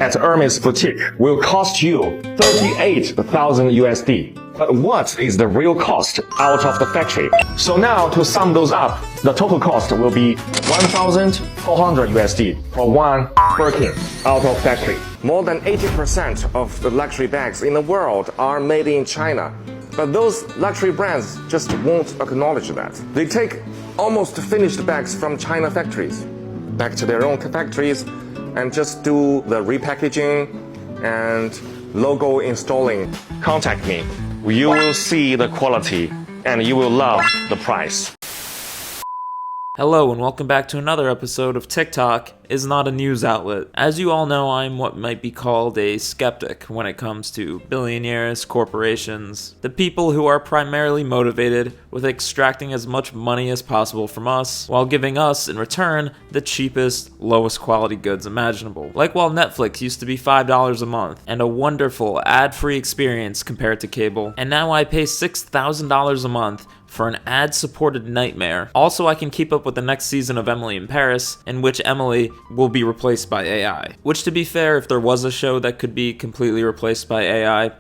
at Hermes boutique will cost you 38,000 USD. But what is the real cost out of the factory? So now to sum those up, the total cost will be 1,400 USD for one Birkin out of factory. More than 80% of the luxury bags in the world are made in China. But those luxury brands just won't acknowledge that. They take almost finished bags from China factories back to their own factories and just do the repackaging and logo installing. Contact me. You will see the quality and you will love the price. Hello and welcome back to another episode of TikTok is not a news outlet. As you all know, I'm what might be called a skeptic when it comes to billionaires, corporations, the people who are primarily motivated with extracting as much money as possible from us, while giving us, in return, the cheapest, lowest quality goods imaginable. Like while Netflix used to be $5 a month, and a wonderful, ad-free experience compared to cable, and now I pay $6,000 a month for an ad-supported nightmare. Also, I can keep up with the next season of Emily in Paris, in which Emily will be replaced by AI. Which, to be fair, if there was a show that could be completely replaced by AI,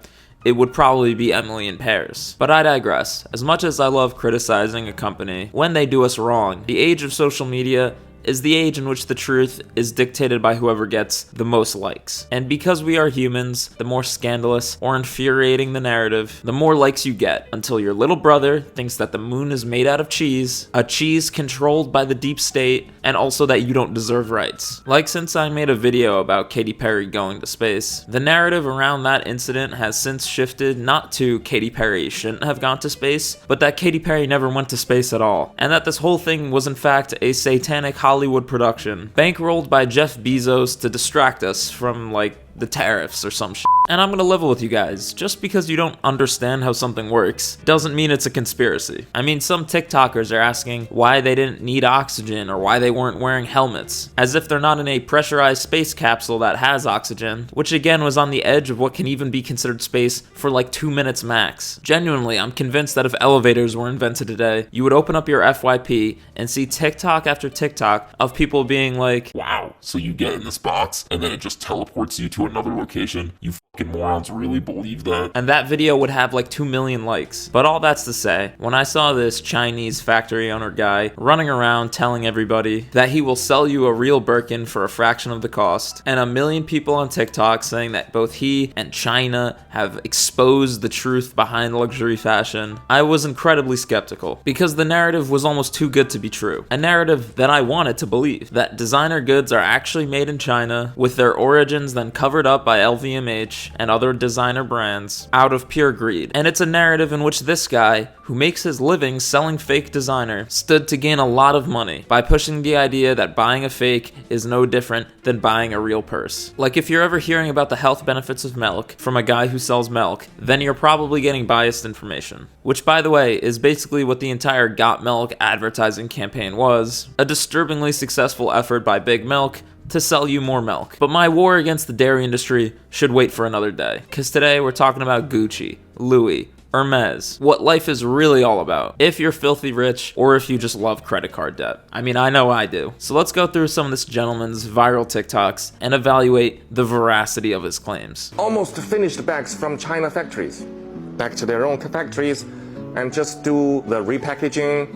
it would probably be Emily in Paris. But I digress. As much as I love criticizing a company when they do us wrong, the age of social media is the age in which the truth is dictated by whoever gets the most likes. And because we are humans, the more scandalous or infuriating the narrative, the more likes you get, until your little brother thinks that the moon is made out of cheese, a cheese controlled by the deep state, and also that you don't deserve rights. Like since I made a video about Katy Perry going to space, the narrative around that incident has since shifted not to Katy Perry shouldn't have gone to space, but that Katy Perry never went to space at all, and that this whole thing was in fact a satanic Hollywood production, bankrolled by Jeff Bezos to distract us from, like, the tariffs or some shit. And I'm gonna level with you guys, just because you don't understand how something works doesn't mean it's a conspiracy. I mean, some TikTokers are asking why they didn't need oxygen or why they weren't wearing helmets, as if they're not in a pressurized space capsule that has oxygen, which again was on the edge of what can even be considered space for like 2 minutes max. Genuinely, I'm convinced that if elevators were invented today, you would open up your FYP and see TikTok after TikTok of people being like, wow, so you get in this box and then it just teleports you to another location? You fucking morons really believe that? And that video would have like 2 million likes. But all that's to say, when I saw this Chinese factory owner guy running around telling everybody that he will sell you a real Birkin for a fraction of the cost, and a million people on TikTok saying that both he and China have exposed the truth behind luxury fashion, I was incredibly skeptical, because the narrative was almost too good to be true. A narrative that I wanted to believe, that designer goods are actually made in China, with their origins then covered up by LVMH and other designer brands out of pure greed. And it's a narrative in which this guy, who makes his living selling fake designer, stood to gain a lot of money by pushing the idea that buying a fake is no different than buying a real purse. Like if you're ever hearing about the health benefits of milk from a guy who sells milk, then you're probably getting biased information. Which, by the way, is basically what the entire Got Milk advertising campaign was, a disturbingly successful effort by Big Milk to sell you more milk. But my war against the dairy industry should wait for another day, because today we're talking about Gucci, Louis, Hermes, what life is really all about, if you're filthy rich or if you just love credit card debt. I mean, I know I do. So let's go through some of this gentleman's viral TikToks and evaluate the veracity of his claims. Almost finished bags from China factories back to their own factories and just do the repackaging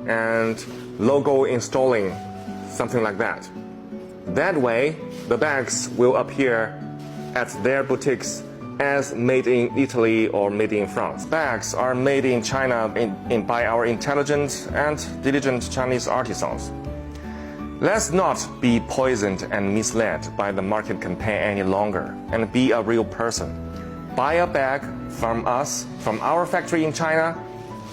and logo installing, something like that. That way, the bags will appear at their boutiques as made in Italy or made in France. Bags are made in China by our intelligent and diligent Chinese artisans. Let's not be poisoned and misled by the market campaign any longer and be a real person. Buy a bag from us, from our factory in China.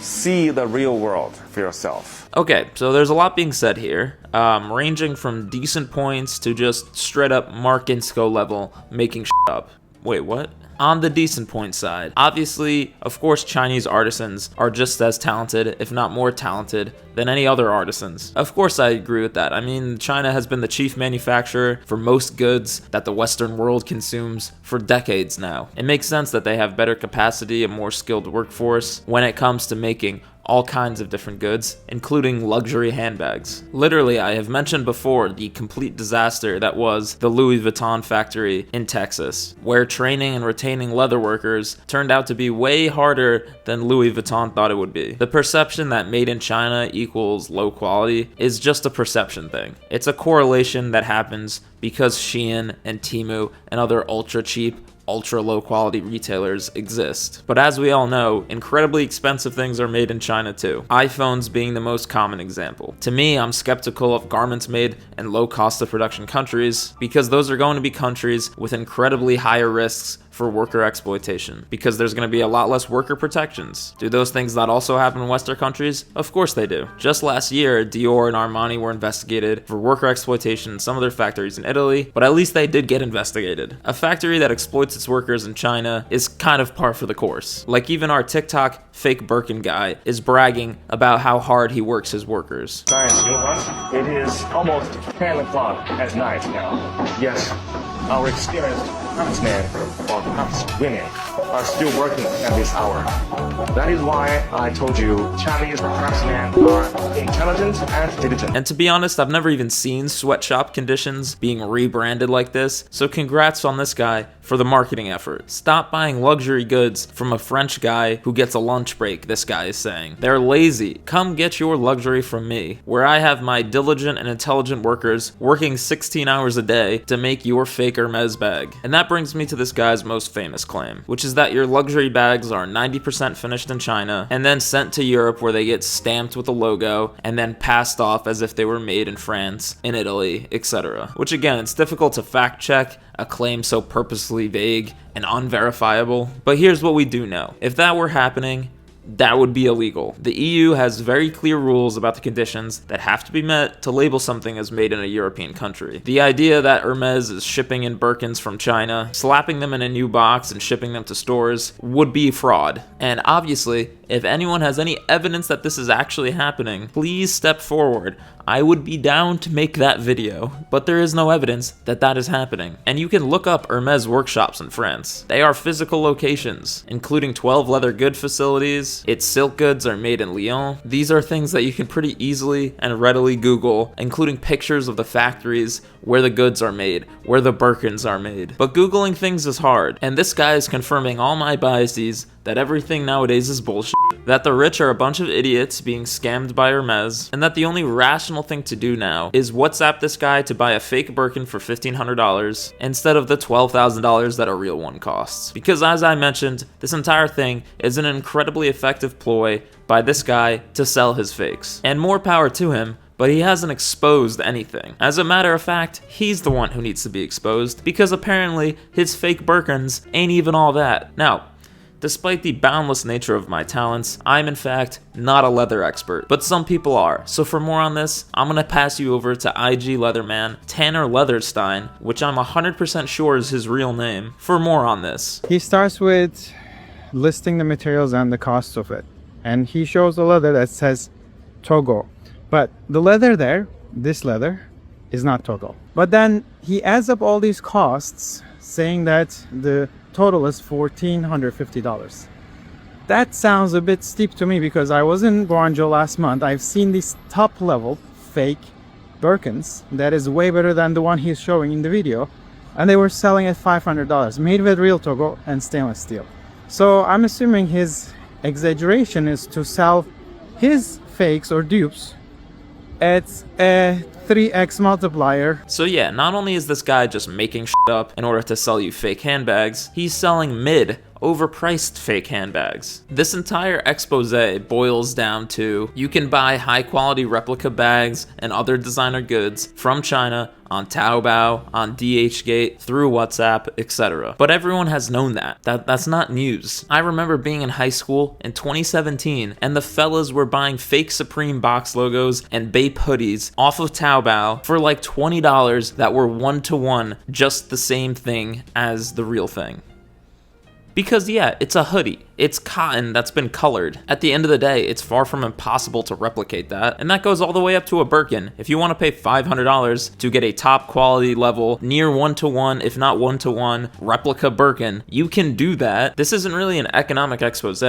See the real world for yourself. Okay, so there's a lot being said here, ranging from decent points to just straight up marcinsco level making shit up. Wait, what? On the decent point side, obviously, of course, Chinese artisans are just as talented, if not more talented, than any other artisans. Of course, I agree with that. I mean, China has been the chief manufacturer for most goods that the Western world consumes for decades now. It makes sense that they have better capacity, a more skilled workforce when it comes to making all kinds of different goods, including luxury handbags. Literally, I have mentioned before the complete disaster that was the Louis Vuitton factory in Texas, where training and retaining leather workers turned out to be way harder than Louis Vuitton thought it would be. The perception that made in China equals low quality is just a perception thing. It's a correlation that happens because Shein and Temu and other ultra cheap, ultra low quality retailers exist. But as we all know, incredibly expensive things are made in China too. iPhones being the most common example. To me, I'm skeptical of garments made in low cost of production countries because those are going to be countries with incredibly higher risks for worker exploitation, because there's going to be a lot less worker protections. Do those things not also happen in Western countries? Of course they do. Just last year, Dior and Armani were investigated for worker exploitation in some of their factories in Italy, but at least they did get investigated. A factory that exploits its workers in China is kind of par for the course. Like, even our TikTok fake Birkin guy is bragging about how hard he works his workers. Guys, you know what? It is almost 10 o'clock at night now. Yes, our experienced craftsmen, or perhaps women, are still working at this hour. That is why I told you Chinese craftsmen are intelligent and diligent. And to be honest, I've never even seen sweatshop conditions being rebranded like this, so congrats on this guy for the marketing effort. Stop buying luxury goods from a French guy who gets a lunch break, this guy is saying. They're lazy. Come get your luxury from me, where I have my diligent and intelligent workers working 16 hours a day to make your fake Hermes bag. And that brings me to this guy's most famous claim, which is that your luxury bags are 90% finished in China and then sent to Europe, where they get stamped with a logo and then passed off as if they were made in France, in Italy, etc. Which, again, it's difficult to fact check a claim so purposely vague and unverifiable. But here's what we do know. If that were happening, that would be illegal. The EU has very clear rules about the conditions that have to be met to label something as made in a European country. The idea that Hermes is shipping in Birkins from China, slapping them in a new box and shipping them to stores would be fraud. And obviously, if anyone has any evidence that this is actually happening, please step forward. I would be down to make that video, but there is no evidence that that is happening. And you can look up Hermes workshops in France. They are physical locations, including 12 leather good facilities. Its silk goods are made in Lyon. These are things that you can pretty easily and readily Google, including pictures of the factories where the goods are made, where the Birkins are made. But Googling things is hard, and this guy is confirming all my biases that everything nowadays is bullshit, that the rich are a bunch of idiots being scammed by Hermes, and that the only rational thing to do now is WhatsApp this guy to buy a fake Birkin for $1,500 instead of the $12,000 that a real one costs. Because as I mentioned, this entire thing is an incredibly effective ploy by this guy to sell his fakes. And more power to him, but he hasn't exposed anything. As a matter of fact, he's the one who needs to be exposed, because apparently his fake Birkins ain't even all that. Now, despite the boundless nature of my talents, I'm in fact not a leather expert, but some people are. So for more on this, I'm gonna pass you over to IG Leatherman Tanner Leatherstein, which I'm 100% sure is his real name, for more on this. He starts with listing the materials and the costs of it, and he shows a leather that says Togo, but the leather there, this leather, is not Togo. But then he adds up all these costs, saying that the total is $1,450. That sounds a bit steep to me, because I was in Guangzhou last month. I've seen these top level fake Birkins that is way better than the one he's showing in the video, and they were selling at $500, made with real Togo and stainless steel. So I'm assuming his exaggeration is to sell his fakes or dupes at a 3x multiplier. So yeah, not only is this guy just making shit up in order to sell you fake handbags, he's selling overpriced fake handbags. This entire expose boils down to you can buy high quality replica bags and other designer goods from China on Taobao, on DHgate, through WhatsApp, etc. But everyone has known that. That's not news. I remember being in high school in 2017 and the fellas were buying fake Supreme box logos and Bape hoodies off of Taobao for like $20 that were 1-to-1 just the same thing as the real thing. Because yeah, it's a hoodie. It's cotton that's been colored. At the end of the day, it's far from impossible to replicate that, and that goes all the way up to a Birkin. If you want to pay $500 to get a top quality level, near one-to-one, if not one-to-one, replica Birkin, you can do that. This isn't really an economic expose,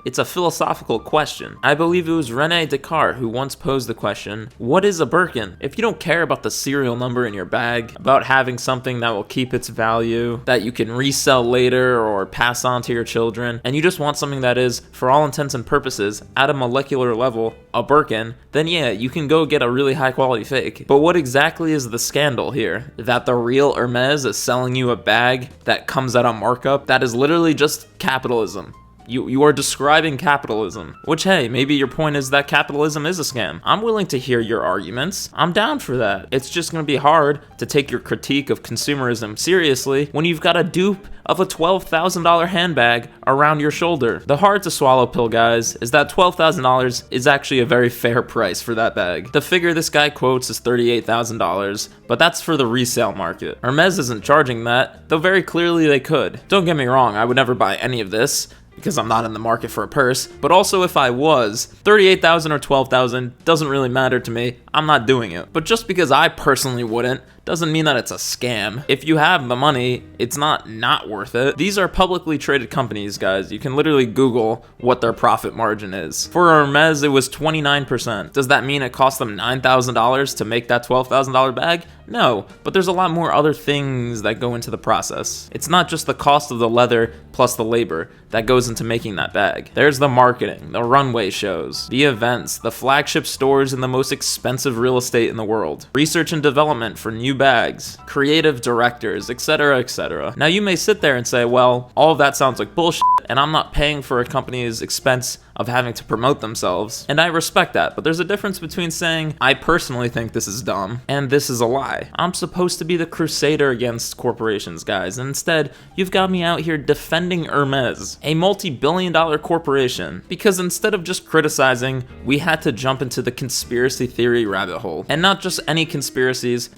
it's a philosophical question. I believe it was René Descartes who once posed the question, what is a Birkin? If you don't care about the serial number in your bag, about having something that will keep its value, that you can resell later or pass on to your children, and you just want something that is, for all intents and purposes, at a molecular level, a Birkin, then yeah, you can go get a really high quality fake. But what exactly is the scandal here? That the real Hermes is selling you a bag that comes at a markup? That is literally just capitalism. You are describing capitalism, which, hey, maybe your point is that capitalism is a scam. I'm willing to hear your arguments. I'm down for that. It's just going to be hard to take your critique of consumerism seriously when you've got a dupe of a $12,000 handbag around your shoulder. The hard to swallow pill, guys, is that $12,000 is actually a very fair price for that bag. The figure this guy quotes is $38,000, but that's for the resale market. Hermes isn't charging that, though very clearly they could. Don't get me wrong, I would never buy any of this, because I'm not in the market for a purse, but also if I was, $38,000 or $12,000 doesn't really matter to me. I'm not doing it. But just because I personally wouldn't, doesn't mean that it's a scam. If you have the money, it's not worth it. These are publicly traded companies, guys. You can literally Google what their profit margin is. For Hermes, it was 29%. Does that mean it cost them $9,000 to make that $12,000 bag? No, but there's a lot more other things that go into the process. It's not just the cost of the leather plus the labor that goes into making that bag. There's the marketing, the runway shows, the events, the flagship stores in the most expensive real estate in the world, research and development for new bags, creative directors, etc., etc. Now you may sit there and say, well, all of that sounds like bullshit, and I'm not paying for a company's expense of having to promote themselves. And I respect that, but there's a difference between saying, I personally think this is dumb, and this is a lie. I'm supposed to be the crusader against corporations, guys, and instead, you've got me out here defending Hermes, a multi-billion-dollar corporation, because instead of just criticizing, we had to jump into the conspiracy theory rabbit hole. And not just any conspiracies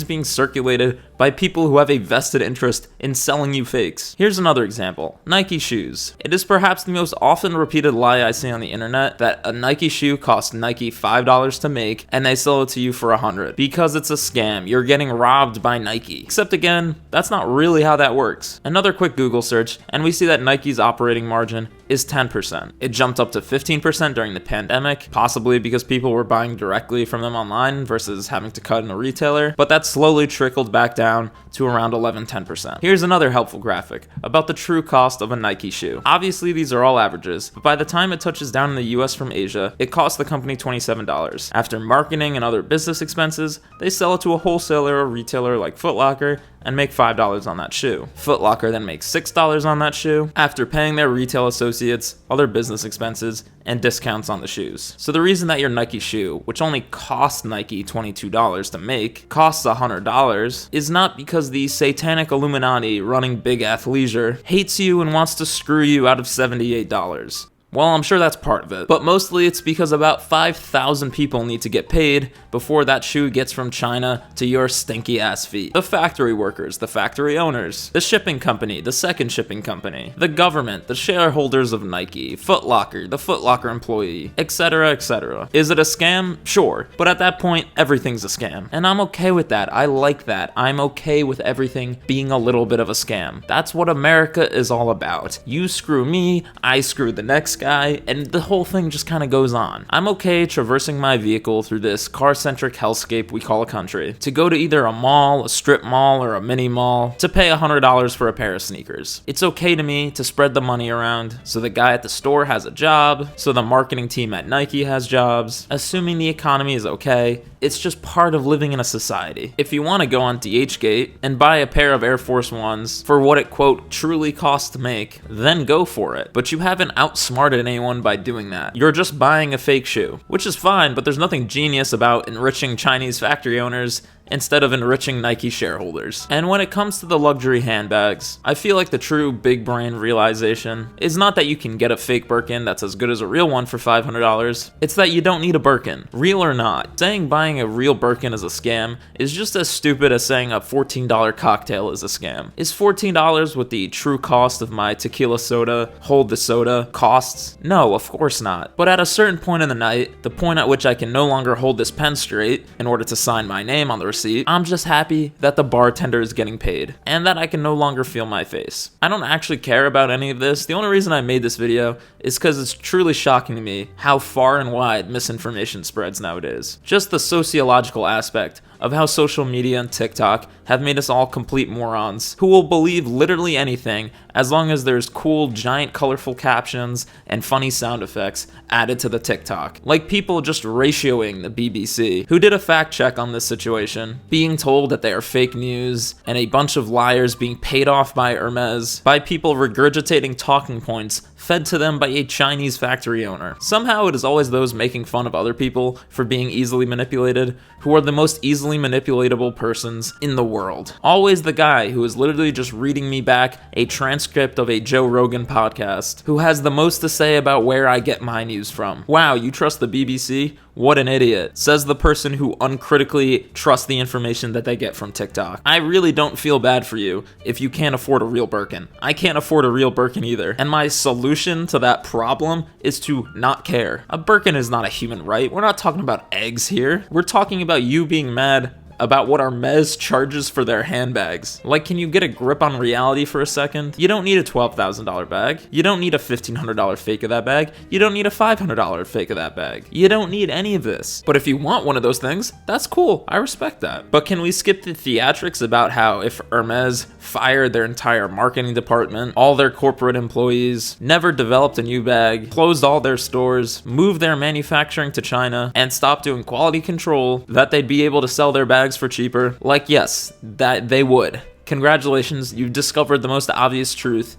being circulated by people who have a vested interest in selling you fakes. Here's another example, Nike shoes. It is perhaps the most often repeated lie I see on the internet that a Nike shoe costs Nike $5 to make and they sell it to you for $100 because it's a scam. You're getting robbed by Nike. Except again, that's not really how that works. Another quick Google search and we see that Nike's operating margin is 10%. It jumped up to 15% during the pandemic, possibly because people were buying directly from them online versus having to cut in a retailer, but that slowly trickled back down to around 11-10%. Here's another helpful graphic about the true cost of a Nike shoe. Obviously these are all averages, but by the time it touches down in the US from Asia, it costs the company $27. After marketing and other business expenses, they sell it to a wholesaler or retailer like Foot Locker and make $5 on that shoe. Foot Locker then makes $6 on that shoe after paying their retail associates, other business expenses, and discounts on the shoes. So the reason that your Nike shoe, which only costs Nike $22 to make, costs $100 is not because the satanic Illuminati running big athleisure hates you and wants to screw you out of $78. Well, I'm sure that's part of it, but mostly it's because about 5,000 people need to get paid before that shoe gets from China to your stinky ass feet. The factory workers, the factory owners, the shipping company, the second shipping company, the government, the shareholders of Nike, Foot Locker, the Foot Locker employee, etc., etc. Is it a scam? Sure, but at that point, everything's a scam. And I'm okay with that. I like that. I'm okay with everything being a little bit of a scam. That's what America is all about. You screw me, I screw the next guy, and the whole thing just kind of goes on. I'm okay traversing my vehicle through this car-centric hellscape we call a country to go to either a mall, a strip mall, or a mini mall to pay $100 for a pair of sneakers. It's okay to me to spread the money around so the guy at the store has a job, so the marketing team at Nike has jobs, assuming the economy is okay. It's just part of living in a society. If you want to go on DHgate and buy a pair of Air Force Ones for what it quote truly costs to make, then go for it. But you haven't outsmarted anyone by doing that. You're just buying a fake shoe, which is fine, but there's nothing genius about enriching Chinese factory owners instead of enriching Nike shareholders. And when it comes to the luxury handbags, I feel like the true big brain realization is not that you can get a fake Birkin that's as good as a real one for $500, it's that you don't need a Birkin, real or not. Saying buying a real Birkin is a scam is just as stupid as saying a $14 cocktail is a scam. Is $14 what the true cost of my tequila soda, hold the soda, costs? No, of course not. But at a certain point in the night, the point at which I can no longer hold this pen straight in order to sign my name on the receipt, I'm just happy that the bartender is getting paid and that I can no longer feel my face. I don't actually care about any of this. The only reason I made this video is because it's truly shocking to me how far and wide misinformation spreads nowadays. Just the sociological aspect of how social media and TikTok have made us all complete morons who will believe literally anything as long as there's cool, giant, colorful captions and funny sound effects added to the TikTok. Like people just ratioing the BBC, who did a fact check on this situation, being told that they are fake news, and a bunch of liars being paid off by Hermes, by people regurgitating talking points fed to them by a Chinese factory owner. Somehow it is always those making fun of other people for being easily manipulated who are the most easily manipulatable persons in the world. Always the guy who is literally just reading me back a transcript of a Joe Rogan podcast, who has the most to say about where I get my news from. Wow, you trust the BBC? What an idiot, says the person who uncritically trusts the information that they get from TikTok. I really don't feel bad for you if you can't afford a real Birkin. I can't afford a real Birkin either, and my solution to that problem is to not care. A Birkin is not a human right. We're not talking about eggs here. We're talking about you being mad about what Hermes charges for their handbags. Like, can you get a grip on reality for a second? You don't need a $12,000 bag. You don't need a $1,500 fake of that bag. You don't need a $500 fake of that bag. You don't need any of this. But if you want one of those things, that's cool. I respect that. But can we skip the theatrics about how if Hermes fired their entire marketing department, all their corporate employees, never developed a new bag, closed all their stores, moved their manufacturing to China, and stopped doing quality control, that they'd be able to sell their bags for cheaper? Like, yes, that they would. Congratulations, you've discovered the most obvious truth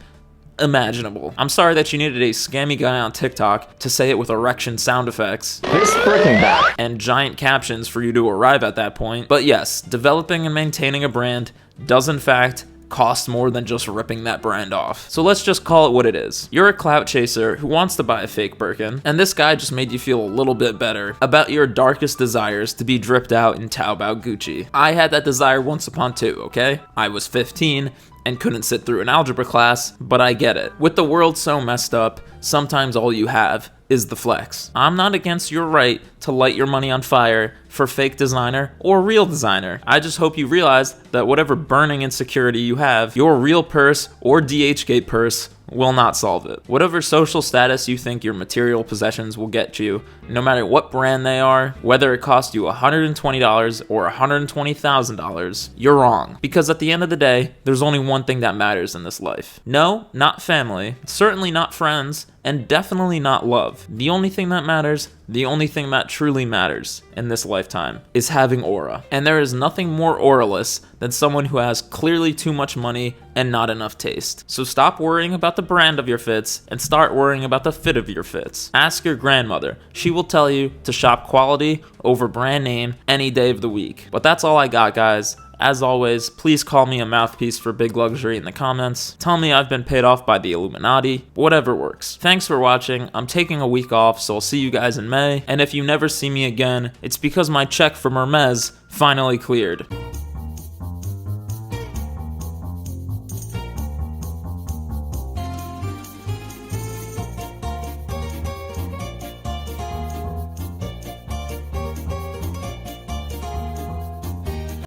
imaginable. I'm sorry that you needed a scammy guy on TikTok to say it with erection sound effects This Birkin bag. and giant captions for you to arrive at that point. But yes, developing and maintaining a brand does in fact cost more than just ripping that brand off. So let's just call it what it is. You're a clout chaser who wants to buy a fake Birkin, and this guy just made you feel a little bit better about your darkest desires to be dripped out in Taobao Gucci. I had that desire once upon too, okay? I was 15 and couldn't sit through an algebra class, but I get it. With the world so messed up, sometimes all you have is the flex. I'm not against your right to light your money on fire for fake designer or real designer. I just hope you realize that whatever burning insecurity you have, your real purse or DHgate purse will not solve it. Whatever social status you think your material possessions will get you, no matter what brand they are, whether it costs you $120 or $120,000, you're wrong. Because at the end of the day, there's only one thing that matters in this life. No, not family, certainly not friends, and definitely not love. The only thing that matters, the only thing that truly matters in this lifetime is having aura. And there is nothing more auraless than someone who has clearly too much money and not enough taste. So stop worrying about the brand of your fits and start worrying about the fit of your fits. Ask your grandmother. She will tell you to shop quality over brand name any day of the week. But that's all I got, guys. As always, please call me a mouthpiece for big luxury in the comments. Tell me I've been paid off by the Illuminati. Whatever works. Thanks for watching. I'm taking a week off, so I'll see you guys in May. And if you never see me again, it's because my check from Hermes finally cleared.